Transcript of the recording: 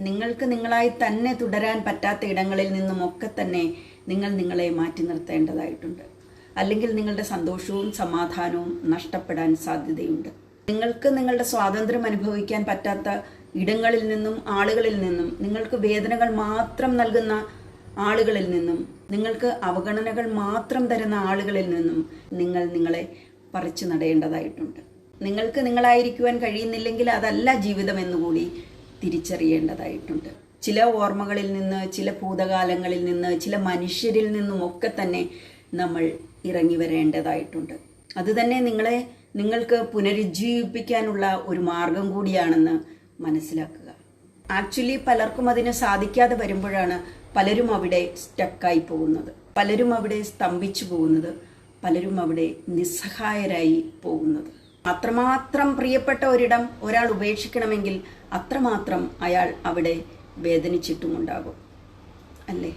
നിങ്ങൾക്ക് നിങ്ങളായി തന്നെ തുടരാൻ പറ്റാത്ത ഇടങ്ങളിൽ നിന്നുമൊക്കെ തന്നെ നിങ്ങൾ നിങ്ങളെ മാറ്റി നിർത്തേണ്ടതായിട്ടുണ്ട്. അല്ലെങ്കിൽ നിങ്ങളുടെ സന്തോഷവും സമാധാനവും നഷ്ടപ്പെടാൻ സാധ്യതയുണ്ട്. നിങ്ങൾക്ക് നിങ്ങളുടെ സ്വാതന്ത്ര്യം അനുഭവിക്കാൻ പറ്റാത്ത ഇടങ്ങളിൽ നിന്നും ആളുകളിൽ നിന്നും, നിങ്ങൾക്ക് വേദനകൾ മാത്രം നൽകുന്ന ആളുകളിൽ നിന്നും, നിങ്ങൾക്ക് അവഗണനകൾ മാത്രം തരുന്ന ആളുകളിൽ നിന്നും നിങ്ങൾ നിങ്ങളെ പറിച്ചു നടേണ്ടതായിട്ടുണ്ട്. നിങ്ങൾക്ക് നിങ്ങളായിരിക്കുവാൻ കഴിയുന്നില്ലെങ്കിൽ അതല്ല ജീവിതം എന്നുകൂടി തിരിച്ചറിയേണ്ടതായിട്ടുണ്ട്. ചില ഓർമ്മകളിൽ നിന്ന്, ചില ഭൂതകാലങ്ങളിൽ നിന്ന്, ചില മനുഷ്യരിൽ നിന്നുമൊക്കെ തന്നെ നമ്മൾ ഇറങ്ങി വരേണ്ടതായിട്ടുണ്ട്. അതുതന്നെ നിങ്ങൾക്ക് പുനരുജ്ജീവിപ്പിക്കാനുള്ള ഒരു മാർഗം കൂടിയാണെന്ന് മനസ്സിലാക്കുക. ആക്ച്വലി പലർക്കും അതിന് സാധിക്കാതെ വരുമ്പോഴാണ് പലരും അവിടെ സ്റ്റക്കായി പോകുന്നത്, പലരും അവിടെ സ്തംഭിച്ചു പോകുന്നത്, പലരും അവിടെ നിസ്സഹായരായി പോകുന്നത്. അത്രമാത്രം പ്രിയപ്പെട്ട ഒരിടം ഒരാൾ ഉപേക്ഷിക്കണമെങ്കിൽ അത്രമാത്രം അയാൾ അവിടെ വേദനിച്ചിട്ടുമുണ്ടാകും, അല്ലേ?